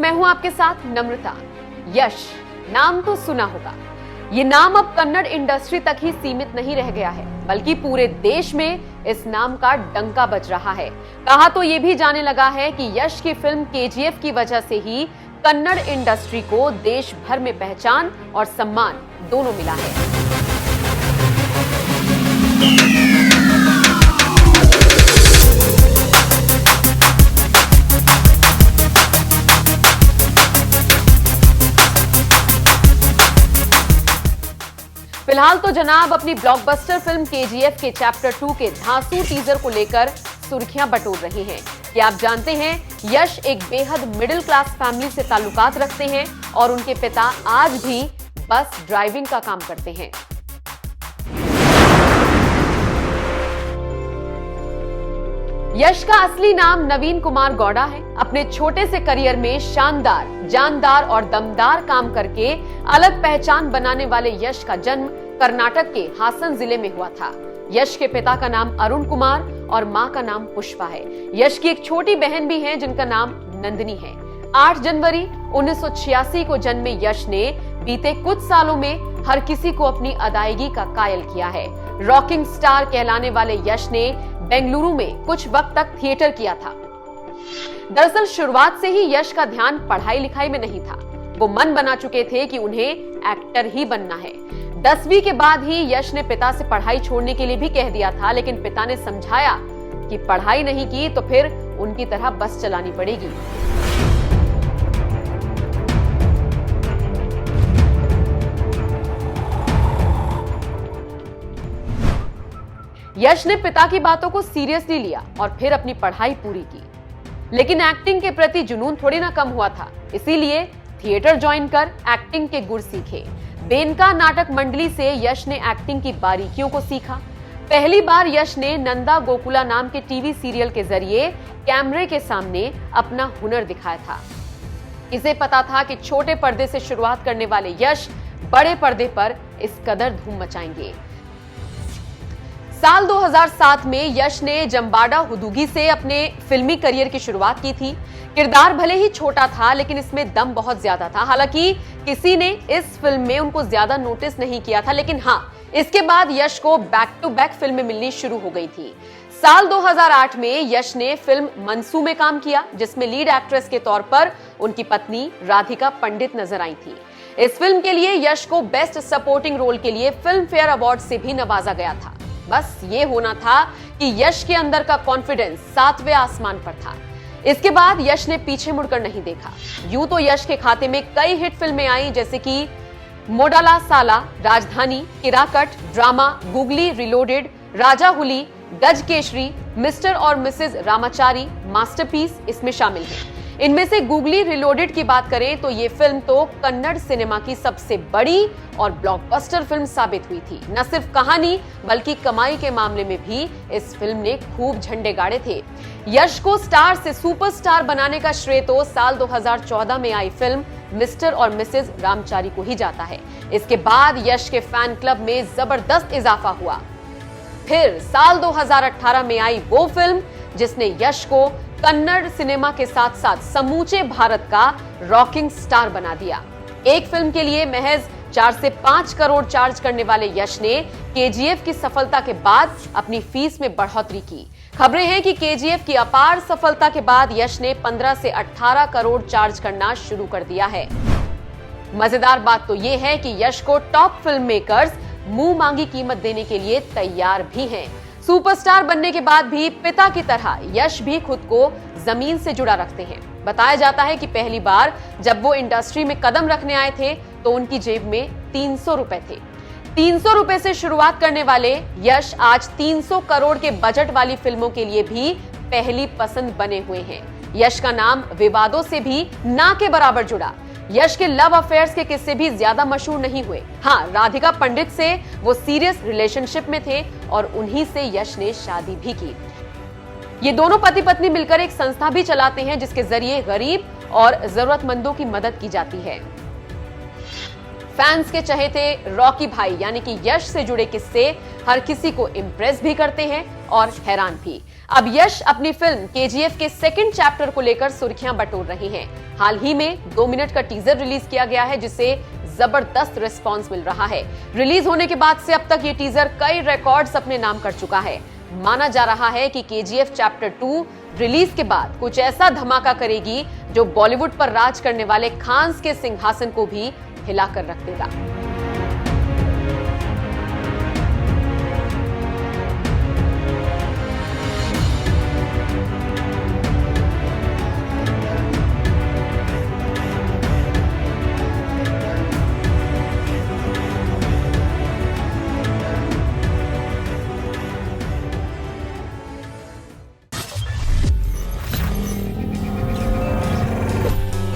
मैं हूं आपके साथ नम्रता। यश नाम तो सुना होगा। ये नाम अब कन्नड़ इंडस्ट्री तक ही सीमित नहीं रह गया है, बल्कि पूरे देश में इस नाम का डंका बज रहा है। कहा तो ये भी जाने लगा है कि यश की फिल्म केजीएफ की वजह से ही कन्नड़ इंडस्ट्री को देश भर में पहचान और सम्मान दोनों मिला है। फिलहाल तो जनाब अपनी ब्लॉकबस्टर फिल्म केजीएफ के चैप्टर 2 के धांसू टीजर को लेकर सुर्खियां बटोर रही हैं। क्या आप जानते हैं यश एक बेहद मिडिल क्लास फैमिली से ताल्लुकात रखते हैं और उनके पिता आज भी बस ड्राइविंग का काम करते हैं। यश का असली नाम नवीन कुमार गौड़ा है। अपने छोटे से करियर में शानदार, जानदार और दमदार काम करके अलग पहचान बनाने वाले यश का जन्म कर्नाटक के हासन जिले में हुआ था। यश के पिता का नाम अरुण कुमार और मां का नाम पुष्पा है। यश की एक छोटी बहन भी है जिनका नाम नंदिनी है। 8 जनवरी 1986 को जन्मे यश ने बीते कुछ सालों में हर किसी को अपनी अदायगी का कायल किया है। रॉकिंग स्टार कहलाने वाले यश ने बेंगलुरु में कुछ वक्त तक थिएटर किया था। दरअसल शुरुआत से ही यश का ध्यान पढ़ाई लिखाई में नहीं था। वो मन बना चुके थे कि उन्हें एक्टर ही बनना है। 10वीं के बाद ही यश ने पिता से पढ़ाई छोड़ने के लिए भी कह दिया था, लेकिन पिता ने समझाया कि पढ़ाई नहीं की तो फिर उनकी तरह बस चलानी पड़ेगी। यश ने पिता की बातों को सीरियसली लिया और फिर अपनी पढ़ाई पूरी की। लेकिन एक्टिंग के प्रति जुनून थोड़ी ना कम हुआ था, इसीलिए थिएटर ज्वाइन कर एक्टिंग के गुर सीखे। बेनका नाटक मंडली से यश ने एक्टिंग की बारीकियों को सीखा। पहली बार यश ने नंदा गोकुला नाम के टीवी सीरियल के जरिए कैमरे के सामने अपना हुनर दिखाया था। इसे पता था कि छोटे पर्दे से शुरुआत करने वाले यश बड़े पर्दे पर इस कदर धूम मचाएंगे। साल 2007 में यश ने जम्बाड़ा हुदुगी से अपने फिल्मी करियर की शुरुआत की थी। किरदार भले ही छोटा था, लेकिन इसमें दम बहुत ज्यादा था। हालांकि किसी ने इस फिल्म में उनको ज्यादा नोटिस नहीं किया था, लेकिन हाँ, इसके बाद यश को बैक टू बैक फिल्में मिलनी शुरू हो गई थी। साल 2008 में यश ने फिल्म मनसू में काम किया, जिसमें लीड एक्ट्रेस के तौर पर उनकी पत्नी राधिका पंडित नजर आई थी। इस फिल्म के लिए यश को बेस्ट सपोर्टिंग रोल के लिए फिल्म फेयर अवार्ड से भी नवाजा गया था। बस ये होना था कि यश के अंदर का कॉन्फिडेंस 7वें आसमान पर था। इसके बाद यश ने पीछे मुड़कर नहीं देखा। यूं तो यश के खाते में कई हिट फिल्में आई, जैसे कि मोडाला साला, राजधानी, किराकट, ड्रामा, गुगली रिलोडेड, राजा हुली, गज केशरी, मिस्टर और मिसेज रामाचारी, मास्टरपीस इसमें शामिल है। इनमें से गुगली रिलोडेड की बात करें तो ये फिल्म तो कन्नड़ सिनेमा की सबसे बड़ी और ब्लॉकबस्टर फिल्म साबित हुई थी। न सिर्फ कहानी बल्कि कमाई के मामले में भी इस फिल्म ने खूब झंडे गाड़े थे। यश को स्टार से सुपरस्टार बनाने का श्रेय तो साल 2014 में आई फिल्म मिस्टर और मिसेज रामचारी को ही जाता है। इसके बाद यश के फैन क्लब में जबरदस्त इजाफा हुआ। फिर साल 2018 में आई वो फिल्म जिसने यश को कन्नड़ सिनेमा के साथ साथ समूचे भारत का रॉकिंग स्टार बना दिया। एक फिल्म के लिए महज 4 से 5 करोड़ चार्ज करने वाले यश ने केजीएफ की सफलता के बाद अपनी फीस में बढ़ोतरी की। खबरें हैं कि केजीएफ की अपार सफलता के बाद यश ने 15 से 18 करोड़ चार्ज करना शुरू कर दिया है। मजेदार बात तो यह है कि यश को टॉप फिल्म मेकर्स मुंह मांगी कीमत देने के लिए तैयार भी हैं। सुपरस्टार बनने के बाद भी पिता की तरह यश भी खुद को जमीन से जुड़ा रखते हैं। बताया जाता है कि पहली बार जब वो इंडस्ट्री में कदम रखने आए थे तो उनकी जेब में 300 रुपए थे। 300 रुपए से शुरुआत करने वाले यश आज 300 करोड़ के बजट वाली फिल्मों के लिए भी पहली पसंद बने हुए हैं। यश का नाम विवादों से भी ना के बराबर जुड़ा। यश के लव अफेयर्स के किस्से भी ज्यादा मशहूर नहीं हुए। हाँ, राधिका पंडित से वो सीरियस रिलेशनशिप में थे और उन्हीं से यश ने शादी भी की। ये दोनों पति पत्नी मिलकर एक संस्था भी चलाते हैं, जिसके जरिए गरीब और जरूरतमंदों की मदद की जाती है। फैंस के चहेते रॉकी भाई यानी कि यश से जुड़े किस्से हर किसी को इम्प्रेस भी करते हैं और हैरान भी। अब यश अपनी फिल्म केजीएफ के सेकंड चैप्टर को लेकर सुर्खियां बटोर रहे हैं। हाल ही में 2 मिनट का टीजर रिलीज किया गया है, जिसे जबरदस्त रिस्पांस मिल रहा है। रिलीज होने के बाद से अब तक ये टीजर कई रिकॉर्ड्स अपने नाम कर चुका है। माना जा रहा है कि केजीएफ चैप्टर 2 रिलीज के बाद कुछ ऐसा धमाका करेगी जो बॉलीवुड पर राज करने वाले खान्स के सिंहासन को भी हिलाकर रख देगा।